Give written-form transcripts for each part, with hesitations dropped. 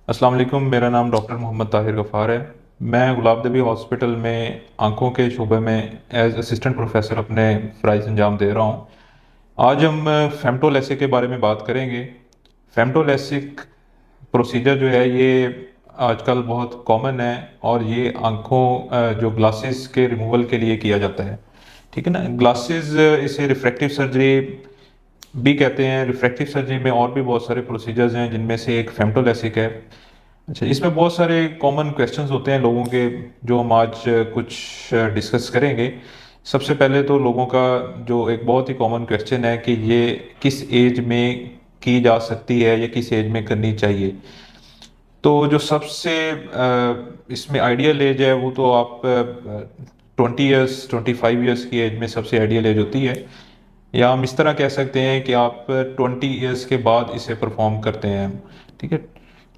अस्सलाम वालेकुम। मेरा नाम डॉक्टर मोहम्मद ताहिर गफ़ार है। मैं गुलाब नबी हॉस्पिटल में आंखों के शोबे में एज असिस्टेंट प्रोफेसर अपने फ़राइज़ अंजाम दे रहा हूँ। आज हम फेमटोलेसिक के बारे में बात करेंगे। फेमटोलेसिक प्रोसीजर जो है ये आजकल बहुत कॉमन है और ये आंखों जो ग्लासेस के रिमूवल के लिए किया जाता है। ठीक है ना। ग्लासेस इसे रिफ्रैक्टिव सर्जरी भी कहते हैं। रिफ्रैक्टिव सर्जरी में और भी बहुत सारे प्रोसीजर्स हैं जिनमें से एक फेमटोलेसिक है। अच्छा, इसमें बहुत सारे कॉमन क्वेश्चंस होते हैं लोगों के, जो हम आज कुछ डिस्कस करेंगे। सबसे पहले तो लोगों का जो एक बहुत ही कॉमन क्वेश्चन है कि ये किस एज में की जा सकती है या किस एज में करनी चाहिए। तो जो सबसे इसमें आइडियल एज है वो तो आप 20 ईयर्स 25 ईयर्स की एज में सबसे आइडियल एज होती है। या हम इस तरह कह सकते हैं कि आप 20 ईयर्स के बाद इसे परफॉर्म करते हैं। ठीक है।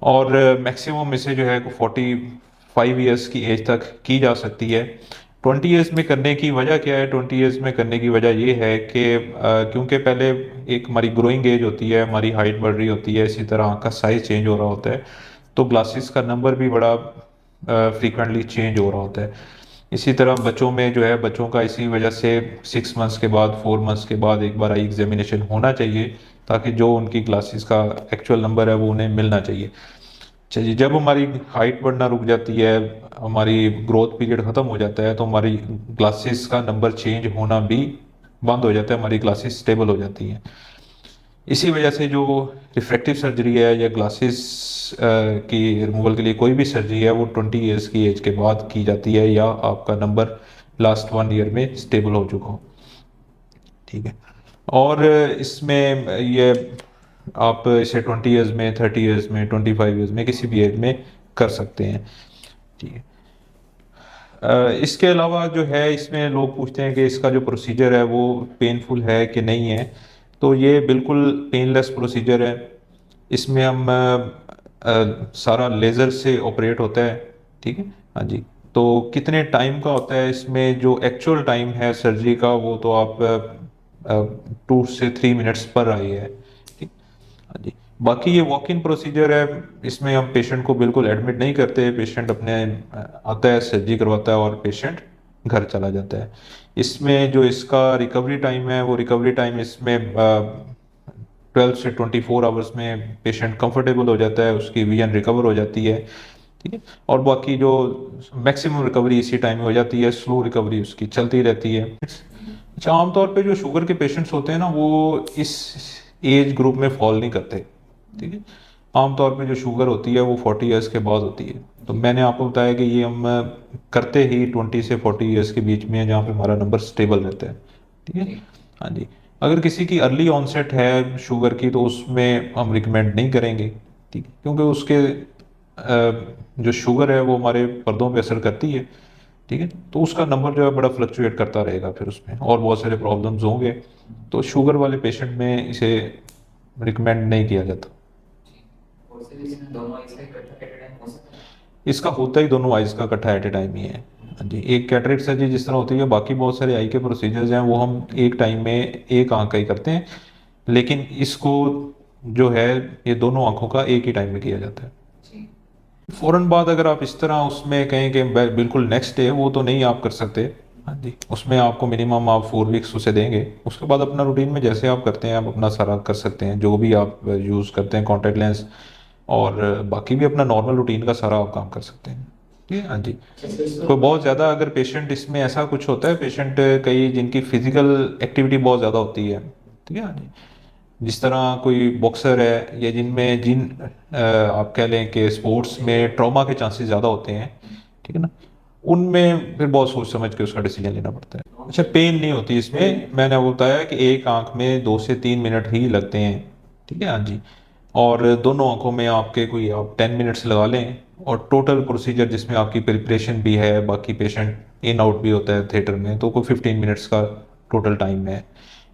और मैक्सिमम इसे जो है 45 ईयर्स की एज तक की जा सकती है। 20 ईयर्स में करने की वजह क्या है? 20 ईयर्स में करने की वजह ये है कि क्योंकि पहले एक हमारी ग्रोइंग एज होती है, हमारी हाइट बढ़ रही होती है, इसी तरह आँख का साइज चेंज हो रहा होता है, तो ग्लासेस का नंबर भी बड़ा फ्रीक्वेंटली चेंज हो रहा होता है। इसी तरह बच्चों में जो है, बच्चों का इसी वजह से 6 मंथ्स के बाद, 4 मंथ्स के बाद एक बार आई एग्जामिनेशन होना चाहिए, ताकि जो उनकी ग्लासेस का एक्चुअल नंबर है वो उन्हें मिलना चाहिए। चलिए, जब हमारी हाइट बढ़ना रुक जाती है, हमारी ग्रोथ पीरियड ख़त्म हो जाता है, तो हमारी ग्लासेस का नंबर चेंज होना भी बंद हो जाता है, हमारी ग्लासेस स्टेबल हो जाती हैं। इसी वजह से जो रिफ्रैक्टिव सर्जरी है या ग्लासेस की रिमूवल के लिए कोई भी सर्जरी है वो 20 ईयर्स की एज के बाद की जाती है, या आपका नंबर लास्ट 1 ईयर में स्टेबल हो चुका हो। ठीक है। और इसमें ये आप इसे 20 ईयर्स में, 30 ईयर्स में, 25 ईयर्स में, किसी भी एज में कर सकते हैं। ठीक है। इसके अलावा जो है, इसमें लोग पूछते हैं कि इसका जो प्रोसीजर है वो पेनफुल है कि नहीं है। तो ये बिल्कुल पेनलेस प्रोसीजर है। इसमें हम सारा लेज़र से ऑपरेट होता है। ठीक है। हाँ जी। तो कितने टाइम का होता है इसमें, जो एक्चुअल टाइम है सर्जरी का, वो तो आप 2 से 3 मिनट्स पर आई है। ठीक। हाँ जी। बाकी ये वॉक इन प्रोसीजर है। इसमें हम पेशेंट को बिल्कुल एडमिट नहीं करते। पेशेंट अपने आता है, सर्जरी करवाता है और पेशेंट घर चला जाता है। इसमें जो इसका रिकवरी टाइम है, वो रिकवरी टाइम इसमें 12 से 24 आवर्स में पेशेंट कंफर्टेबल हो जाता है, उसकी विजन रिकवर हो जाती है। ठीक है। और बाकी जो मैक्सिमम रिकवरी इसी टाइम में हो जाती है, स्लो रिकवरी उसकी चलती रहती है। अच्छा, आमतौर पे जो शुगर के पेशेंट्स होते हैं ना, वो इस एज ग्रुप में फॉल नहीं करते। ठीक है। आमतौर पे जो शुगर होती है वो 40 ईयर्स के बाद होती है। तो मैंने आपको बताया कि ये हम करते ही 20 से 40 ईयर्स के बीच में है, जहाँ पे हमारा नंबर स्टेबल रहता है। ठीक है। हाँ जी। अगर किसी की अर्ली ऑनसेट है शुगर की, तो उसमें हम रिकमेंड नहीं करेंगे। ठीक है। क्योंकि उसके जो शुगर है वो हमारे पर्दों पे असर करती है। ठीक है। तो उसका नंबर जो है बड़ा फ्लक्चुएट करता रहेगा, फिर उसमें और बहुत सारे प्रॉब्लम्स होंगे। तो शुगर वाले पेशेंट में इसे रिकमेंड नहीं किया जाता। इसका होता ही दोनों आइज़ का इकट्ठा एट ए टाइम ही है। हाँ जी। एक कैटरेक्ट सर्जरी जिस तरह होती है, बाकी बहुत सारे आई के प्रोसीजर्स हैं वो हम एक टाइम में एक आंख का ही करते हैं, लेकिन इसको जो है ये दोनों आंखों का एक ही टाइम में किया जाता है। फौरन बाद अगर आप इस तरह उसमें कहें कि बिल्कुल नेक्स्ट डे, वो तो नहीं आप कर सकते। हाँ जी। उसमें आपको मिनिमम आप 4 वीक्स उसे देंगे। उसके बाद अपना रूटीन में जैसे आप करते हैं, आप अपना सारा कर सकते हैं, जो भी आप यूज़ करते हैं, कॉन्टैक्ट लेंस और बाकी भी अपना नॉर्मल रूटीन का सारा आप काम कर सकते हैं। ठीक है। हाँ जी। कोई बहुत ज़्यादा अगर पेशेंट, इसमें ऐसा कुछ होता है पेशेंट कई जिनकी फिजिकल एक्टिविटी बहुत ज़्यादा होती है। ठीक है। हाँ जी। जिस तरह कोई बॉक्सर है, या जिनमें आप कह लें कि स्पोर्ट्स में ट्रॉमा के चांसेस ज़्यादा होते हैं। ठीक है ना। उनमें फिर बहुत सोच समझ के उसका डिसीजन लेना पड़ता है। अच्छा, पेन नहीं होती इसमें। मैंने वो बताया कि एक आंख में 2 से 3 मिनट ही लगते हैं। ठीक है। हाँ जी। और दोनों आंखों में आपके कोई आप 10 मिनट्स लगा लें। और टोटल प्रोसीजर जिसमें आपकी प्रिपरेशन भी है, बाकी पेशेंट इन आउट भी होता है थिएटर में, तो कोई 15 मिनट्स का टोटल टाइम है।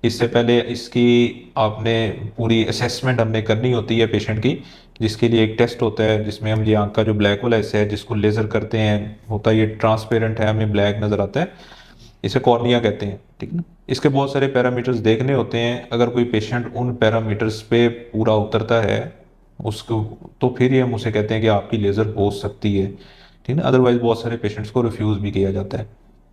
इससे पहले इसकी आपने पूरी असेसमेंट हमने करनी होती है पेशेंट की, जिसके लिए एक टेस्ट होता है जिसमें हम ये आंख का जो ब्लैक वाला हिस्सा है जिसको लेज़र करते हैं, होता है ये ट्रांसपेरेंट है, हमें ब्लैक नज़र आता है, इसे कॉर्निया कहते हैं। ठीक है ना। इसके बहुत सारे पैरामीटर्स देखने होते हैं। अगर कोई पेशेंट उन पैरामीटर्स पे पूरा उतरता है, उसको, तो फिर ये हम उसे कहते हैं कि आपकी लेज़र हो सकती है, ठीक है ना। अदरवाइज बहुत सारे पेशेंट्स को रिफ्यूज़ भी किया जाता है,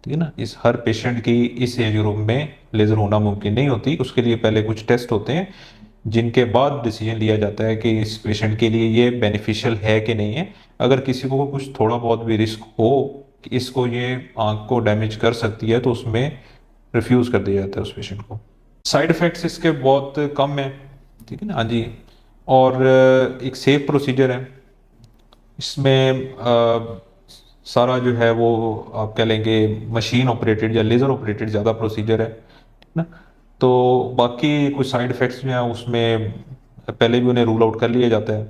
ठीक है ना। इस हर पेशेंट की इस एज ग्रुप में लेज़र होना मुमकिन नहीं होती, उसके लिए पहले कुछ टेस्ट होते हैं जिनके बाद डिसीजन लिया जाता है कि इस पेशेंट के लिए ये बेनिफिशियल है कि नहीं है। अगर किसी को कुछ थोड़ा बहुत भी रिस्क हो कि इसको ये आंख को डैमेज कर सकती है, तो उसमें रिफ्यूज़ कर दिया जाता है उस पेशेंट को। साइड इफ़ेक्ट्स इसके बहुत कम हैं, ठीक है ना। हाँ जी। और एक सेफ प्रोसीजर है इसमें, सारा जो है वो आप कह लेंगे मशीन ऑपरेटेड या लेज़र ऑपरेटेड ज़्यादा प्रोसीजर है, ठीक ना। तो बाकी कुछ साइड इफ़ेक्ट्स जो हैं उसमें पहले भी उन्हें रूल आउट कर लिया जाता है।